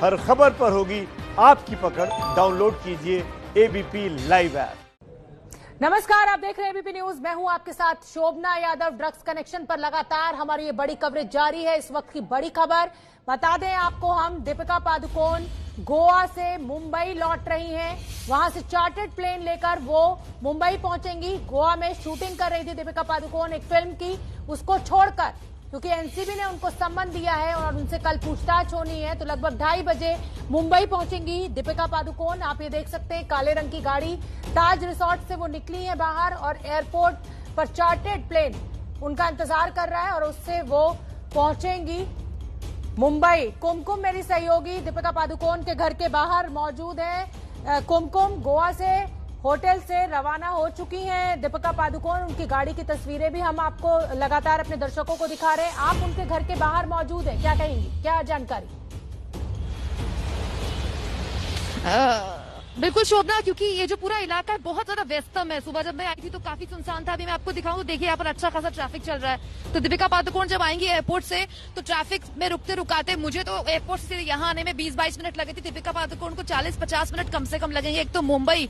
हर खबर पर होगी आपकी पकड़। डाउनलोड कीजिए एबीपी लाइव ऐप। नमस्कार, आप देख रहे हैं एबीपी न्यूज। मैं हूं आपके साथ शोभना यादव। ड्रग्स कनेक्शन पर लगातार हमारी ये बड़ी कवरेज जारी है। इस वक्त की बड़ी खबर बता दें आपको, हम दीपिका पादुकोण गोवा से मुंबई लौट रही हैं। वहां से चार्टर्ड प्लेन लेकर वो मुंबई पहुंचेंगी। गोवा में शूटिंग कर रही थी दीपिका पादुकोण एक फिल्म की, उसको छोड़कर, क्योंकि एनसीबी ने उनको सम्मन दिया है और उनसे कल पूछताछ होनी है, तो लगभग 2:30 बजे मुंबई पहुंचेंगी दीपिका पादुकोण। आप ये देख सकते हैं काले रंग की गाड़ी ताज रिसोर्ट से वो निकली है बाहर और एयरपोर्ट पर चार्टर्ड प्लेन उनका इंतजार कर रहा है और उससे वो पहुंचेंगी मुंबई। कुमकुम मेरी सहयोगी दीपिका पादुकोण के घर के बाहर मौजूद है। कुमकुम, गोवा से होटल से रवाना हो चुकी हैं दीपिका पादुकोण। उनकी गाड़ी की तस्वीरें भी हम आपको लगातार अपने दर्शकों को दिखा रहे हैं। आप उनके घर के बाहर मौजूद हैं, क्या कहेंगी, क्या जानकारी? बिल्कुल शोभना, क्योंकि ये जो पूरा इलाका है बहुत ज्यादा व्यस्तम है। सुबह जब मैं आई थी तो काफी सुनसान था। अभी मैं आपको दिखाऊं तो देखिए यहाँ पर अच्छा खासा ट्रैफिक चल रहा है। तो दीपिका पादुकोण जब आएंगी एयरपोर्ट से तो ट्रैफिक में रुकते रुकाते मुझे तो एयरपोर्ट से यहाँ आने में 20-22 मिनट लगे थे। दीपिका पादुकोण को 40-50 मिनट कम से कम लगेंगे। एक तो मुंबई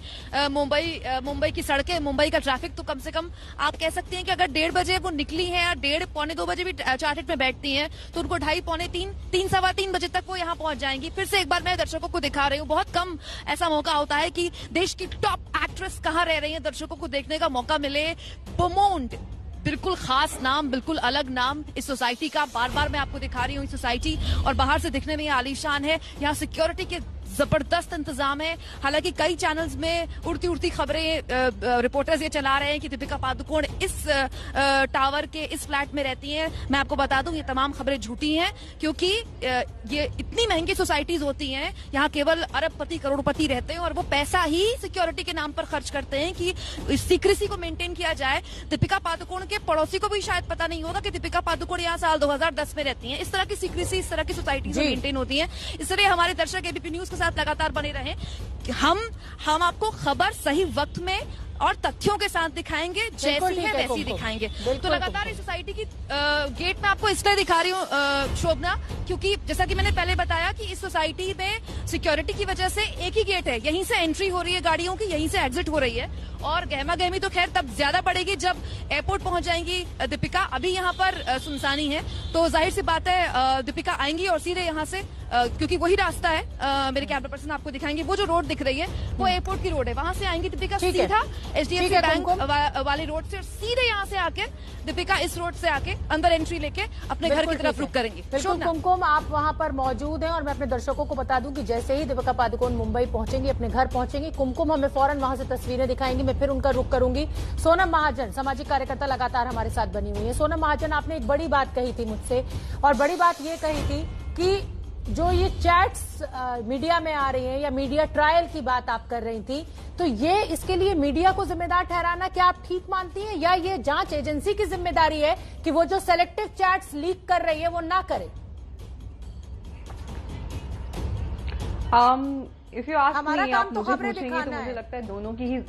की सड़कें, मुंबई का ट्रैफिक, तो कम से कम आप कह सकते हैं कि अगर 1:30 बजे वो निकली है या 1:30 पौने 2 बजे भी चार्टर्ड में बैठती हैं तो उनको 2:30 पौने 3 सवा 3 बजे तक वो यहाँ पहुंच जाएंगी। फिर से एक बार मैं दर्शकों को दिखा रही हूँ, बहुत कम ऐसा मौका होता है कि देश की टॉप एक्ट्रेस कहां रह रही है दर्शकों को देखने का मौका मिले। बोमोंट, बिल्कुल खास नाम, बिल्कुल अलग नाम इस सोसाइटी का। बार बार मैं आपको दिखा रही हूँ इस सोसाइटी, और बाहर से दिखने में ये आलीशान है। यहाँ सिक्योरिटी के जबरदस्त इंतजाम है। हालांकि कई चैनल्स में उड़ती उड़ती खबरें रिपोर्टर्स ये चला रहे हैं कि दीपिका पादुकोण इस टावर के इस फ्लैट में रहती हैं। मैं आपको बता दूं ये तमाम खबरें झूठी हैं, क्योंकि ये इतनी महंगी सोसाइटीज होती हैं, यहाँ केवल अरबपति करोड़पति रहते हैं और वो पैसा ही सिक्योरिटी के नाम पर खर्च करते हैं कि सीक्रेसी को मेंटेन किया जाए। दीपिका पादुकोण के पड़ोसी को भी शायद पता नहीं होगा कि दीपिका पादुकोण यहाँ साल 2010 में रहती है। इस तरह की सीक्रेसी, इस तरह की सोसाइटीज मेंटेन होती है। इसलिए हमारे दर्शक एबीपी न्यूज के साथ लगातार बने रहें। हम आपको खबर सही वक्त में और तथ्यों के साथ दिखाएंगे, जैसी है वैसी दिखाएंगे। तो लगातार इस सोसाइटी की गेट में आपको इसलिए दिखा रही हूँ शोभना, क्योंकि जैसा कि मैंने पहले बताया कि इस सोसाइटी में सिक्योरिटी की वजह से एक ही गेट है, यहीं से एंट्री हो रही है गाड़ियों की, यहीं से एग्जिट हो रही है। और गहमा गहमी तो खैर तब ज्यादा पड़ेगी जब एयरपोर्ट पहुंच जाएंगी दीपिका। अभी यहाँ पर सुनसानी है, तो जाहिर सी बात है दीपिका आएंगी और सीधे यहाँ से, क्योंकि वही रास्ता है, मेरे कैमरा पर्सन आपको दिखाएंगे, वो जो रोड दिख रही है वो एयरपोर्ट की रोड है। वहां से आएंगी दीपिका सीधा एचडीएफसी बैंक वाली रोड से, और सीधे यहाँ से आके दीपिका इस रोड से आके अंदर एंट्री लेके अपने घर की तरफ रुक करेंगे। बिल्कुल कुमकुम, आप वहां पर मौजूद हैं और मैं अपने दर्शकों को बता दूं कि जैसे ही दीपिका पादुकोण मुंबई पहुंचेंगी, अपने घर पहुंचेंगी, कुमकुम हमें फौरन वहां से तस्वीरें दिखाएंगी। मैं फिर उनका रुख करूंगी। सोनम महाजन, सामाजिक कार्यकर्ता, लगातार हमारे साथ बनी हुई है। सोनम महाजन, आपने एक बड़ी बात कही थी मुझसे, और बड़ी बात ये कही थी कि जो ये चैट्स मीडिया में आ रही हैं या मीडिया ट्रायल की बात आप कर रही थी, तो ये इसके लिए मीडिया को जिम्मेदार ठहराना क्या आप ठीक मानती हैं, या ये जांच एजेंसी की जिम्मेदारी है कि वो जो सेलेक्टिव चैट्स लीक कर रही है वो ना करे? इफ यू आस्क हमारा मी, काम आप तो मुझे खबरें पूछेंगे तो दिखाना मुझे है। लगता है दोनों की ही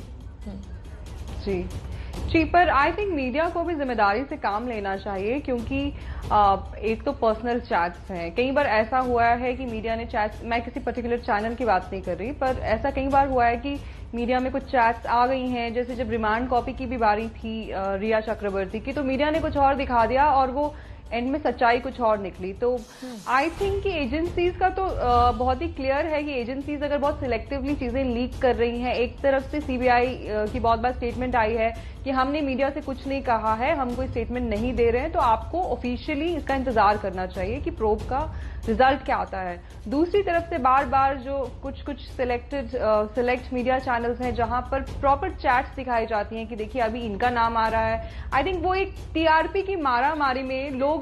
जी, पर आई थिंक मीडिया को भी जिम्मेदारी से काम लेना चाहिए, क्योंकि एक तो पर्सनल चैट्स हैं। कई बार ऐसा हुआ है कि मीडिया ने चैट्स, मैं किसी पर्टिकुलर चैनल की बात नहीं कर रही, पर ऐसा कई बार हुआ है कि मीडिया में कुछ चैट्स आ गई हैं। जैसे जब रिमांड कॉपी की भी बारी थी रिया चक्रवर्ती की, तो मीडिया ने कुछ और दिखा दिया और वो एंड में सच्चाई कुछ और निकली। तो आई थिंक कि एजेंसीज का तो बहुत ही क्लियर है कि एजेंसीज अगर बहुत सिलेक्टिवली चीजें लीक कर रही हैं, एक तरफ से सीबीआई की बहुत बार स्टेटमेंट आई है कि हमने मीडिया से कुछ नहीं कहा है, हम कोई स्टेटमेंट नहीं दे रहे हैं, तो आपको ऑफिशियली इसका इंतजार करना चाहिए कि प्रोब का रिजल्ट क्या आता है। दूसरी तरफ से बार बार जो कुछ सिलेक्ट मीडिया चैनल्स हैं जहां पर प्रॉपर चैट्स दिखाई जाती हैं कि देखिए अभी इनका नाम आ रहा है, आई थिंक वो एक टीआरपी की मारामारी में लोग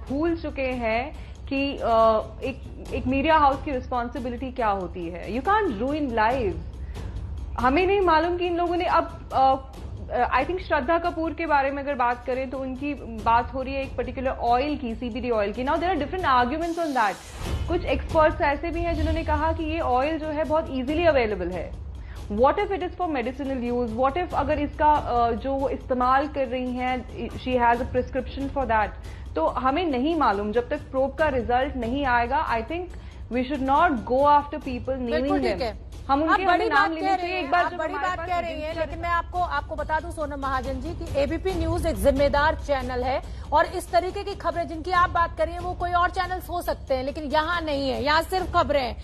भूल चुके हैं कि एक मीडिया हाउस की रिस्पॉन्सिबिलिटी क्या होती है। You can't रूइन lives. हमें नहीं मालूम कि इन लोगों ने अब आई थिंक श्रद्धा कपूर के बारे में अगर बात करें तो उनकी बात हो रही है एक पर्टिकुलर ऑयल की, सीबीडी ऑयल की। Now there are different arguments on that. कुछ एक्सपर्ट्स ऐसे भी हैं जिन्होंने कहा कि ये ऑयल जो है बहुत इजीली अवेलेबल है। What if it is for medicinal use, what if अगर इसका जो वो इस्तेमाल कर रही हैं she has a prescription for that. तो हमें नहीं मालूम, जब तक प्रोब का रिजल्ट नहीं आएगा I think we should not go after people बिल्कुल नेमिंग ठीक है। हम आप उनके बड़ी हमें बात नाम कह लेने रही चाहिए हैं, एक बार आप जब बड़ी हमारे बात पास कह रही हैं, evidence लेकिन मैं आपको बता दूं सोनम महाजन जी कि एबीपी न्यूज एक जिम्मेदार चैनल है और इस तरीके की खबरें जिनकी आप बात कर रही हैं वो कोई और चैनल्स हो सकते हैं, लेकिन यहाँ नहीं है, यहाँ सिर्फ खबरें हैं।